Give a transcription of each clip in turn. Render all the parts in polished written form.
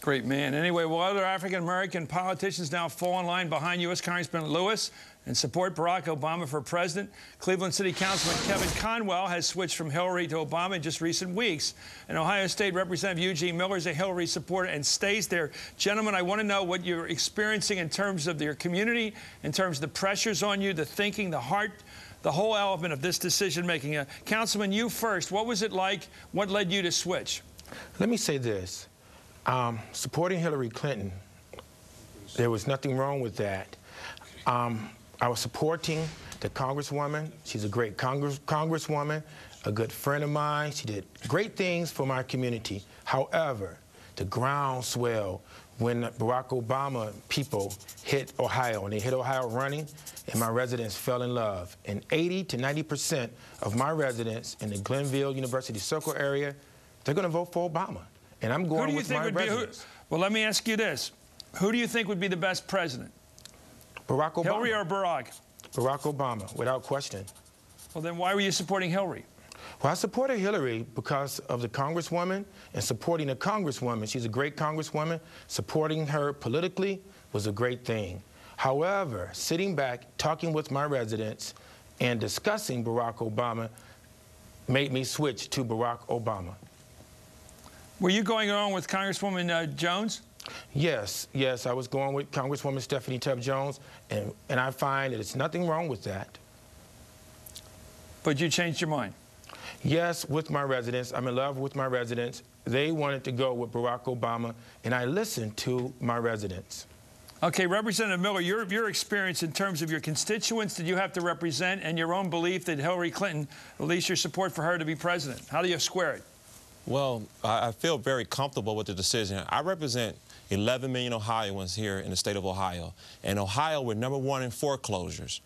Great man. Anyway, will other African-American politicians now fall in line behind U.S. Congressman Lewis and support Barack Obama for president? Cleveland City Councilman Kevin Conwell has switched from Hillary to Obama in just recent weeks. And Ohio State Representative Eugene Miller is a Hillary supporter and stays there. Gentlemen, I want to know what you're experiencing in terms of your community, in terms of the pressures on you, the thinking, the heart, the whole element of this decision-making. Councilman, you first. What was it like? What led you to switch? Let me say this. Supporting Hillary Clinton, there was nothing wrong with that. I was supporting the Congresswoman. She's a great Congresswoman, a good friend of mine. She did great things for my community. However, the groundswell when Barack Obama people hit Ohio, and they hit Ohio running, and my residents fell in love. And 80 to 90% of my residents in the Glenville University Circle area, they're going to vote for Obama. And I'm going with my residents. Well, let me ask you this. Who do you think would be the best president? Barack Obama. Hillary or Barack? Barack Obama, without question. Well, then why were you supporting Hillary? Well, I supported Hillary because of the Congresswoman and supporting the Congresswoman. She's a great Congresswoman. Supporting her politically was a great thing. However, sitting back, talking with my residents, and discussing Barack Obama made me switch to Barack Obama. Were you going along with Congresswoman Jones? Yes, I was going with Congresswoman Stephanie Tubbs Jones, and I find that there's nothing wrong with that. But you changed your mind? Yes, with my residents. I'm in love with my residents. They wanted to go with Barack Obama, and I listened to my residents. Okay, Representative Miller, your experience in terms of your constituents that you have to represent and your own belief that Hillary Clinton, at least your support for her to be president. How do you square it? Well, I feel very comfortable with the decision. I represent 11 million Ohioans here in the state of Ohio. In Ohio, we're #1 in foreclosures.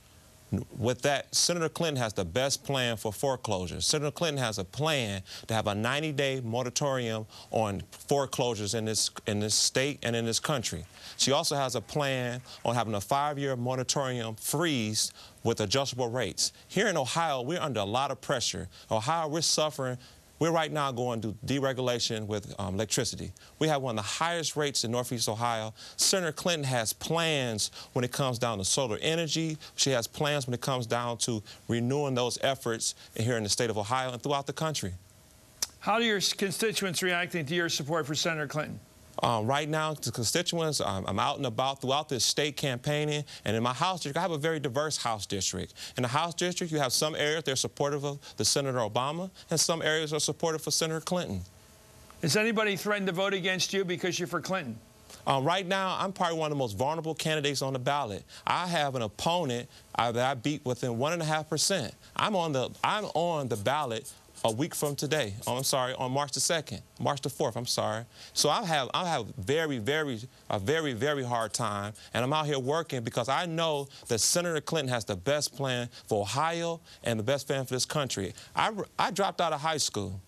With that, Senator Clinton has the best plan for foreclosures. Senator Clinton has a plan to have a 90-day moratorium on foreclosures in this state and in this country. She also has a plan on having a 5-year moratorium freeze with adjustable rates. Here in Ohio, we're under a lot of pressure. Ohio, we're suffering. We're right now going to deregulation with electricity. We have one of the highest rates in Northeast Ohio. Senator Clinton has plans when it comes down to solar energy. She has plans when it comes down to renewing those efforts here in the state of Ohio and throughout the country. How are your constituents reacting to your support for Senator Clinton? Right now, the constituents, I'm out and about throughout this state campaigning, and in my House district, I have a very diverse House district. In the House district, you have some areas they're supportive of the Senator Obama, and some areas are supportive for Senator Clinton. Is anybody threatened to vote against you because you're for Clinton? Right now, I'm probably one of the most vulnerable candidates on the ballot. I have an opponent that I beat within 1.5%. I'm on the ballot a week from today. Oh, I'm sorry, on March the 2nd, March the 4th, I'm sorry. So I have a very hard time, and I'm out here working because I know that Senator Clinton has the best plan for Ohio and the best plan for this country. I dropped out of high school.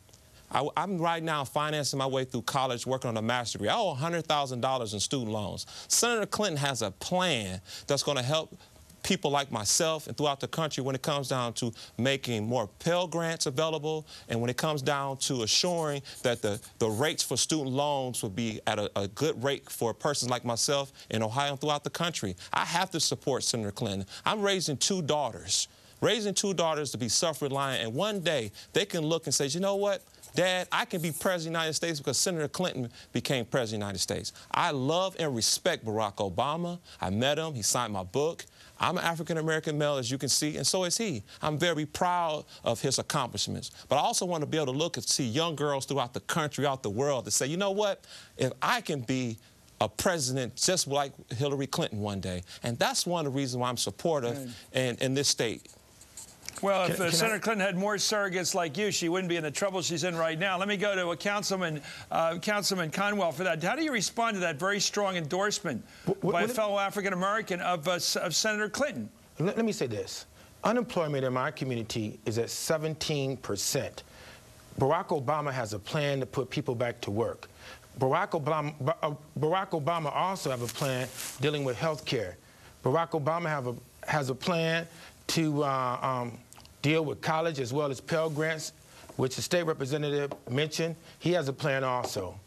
I'm right now financing my way through college, working on a master's degree. I owe $100,000 in student loans. Senator Clinton has a plan that's going to help people like myself and throughout the country when it comes down to making more Pell Grants available, and when it comes down to assuring that the rates for student loans will be at a good rate for persons like myself in Ohio and throughout the country. I have to support Senator Clinton. I'm raising 2 daughters. Raising 2 daughters to be self-reliant, and one day they can look and say, you know what, Dad, I can be President of the United States because Senator Clinton became President of the United States. I love and respect Barack Obama. I met him. He signed my book. I'm an African-American male, as you can see, and so is he. I'm very proud of his accomplishments. But I also want to be able to look and see young girls throughout the country, out the world, to say, you know what, if I can be a president just like Hillary Clinton one day, and that's one of the reasons why I'm supportive in this state. Well, if Senator Clinton had more surrogates like you, she wouldn't be in the trouble she's in right now. Let me go to a Councilman Conwell for that. How do you respond to that very strong endorsement by a fellow African-American of Senator Clinton? Let me say this. Unemployment in my community is at 17%. Barack Obama has a plan to put people back to work. Barack Obama also has a plan dealing with health care. Barack Obama has a plan to deal with college as well as Pell Grants, which the State Representative mentioned. He has a plan also.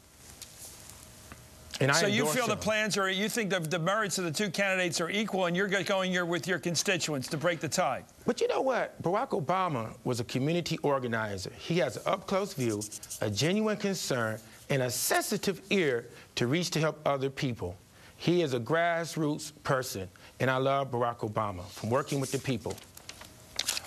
And so you endorse feel the them. plans are, you think the merits of the two candidates are equal, and you're going here with your constituents to break the tie. But you know what? Barack Obama was a community organizer. He has an up-close view, a genuine concern, and a sensitive ear to reach to help other people. He is a grassroots person, and I love Barack Obama from working with the people.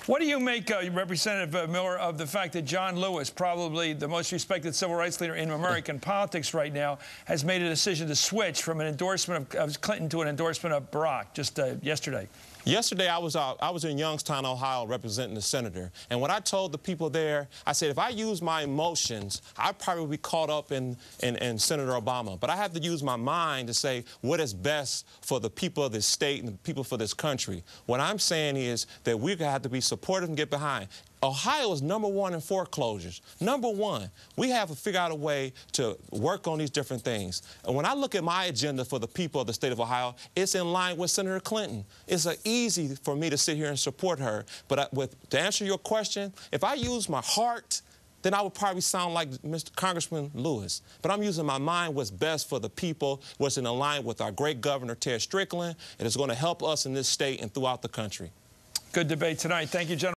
What do you make, Representative Miller, of the fact that John Lewis, probably the most respected civil rights leader in American politics right now, has made a decision to switch from an endorsement of Clinton to an endorsement of Barack just yesterday? Yesterday, I was in Youngstown, Ohio, representing the senator. And when I told the people there, I said, if I use my emotions, I'd probably be caught up in Senator Obama. But I have to use my mind to say what is best for the people of this state and the people for this country. What I'm saying is that we're going to have to be supportive and get behind. Ohio is #1 in foreclosures. #1. We have to figure out a way to work on these different things. And when I look at my agenda for the people of the state of Ohio, it's in line with Senator Clinton. It's easy for me to sit here and support her. But to answer your question, if I use my heart, then I would probably sound like Mr. Congressman Lewis. But I'm using my mind, what's best for the people, what's in line with our great governor, Ted Strickland, and it's going to help us in this state and throughout the country. Good debate tonight. Thank you, gentlemen.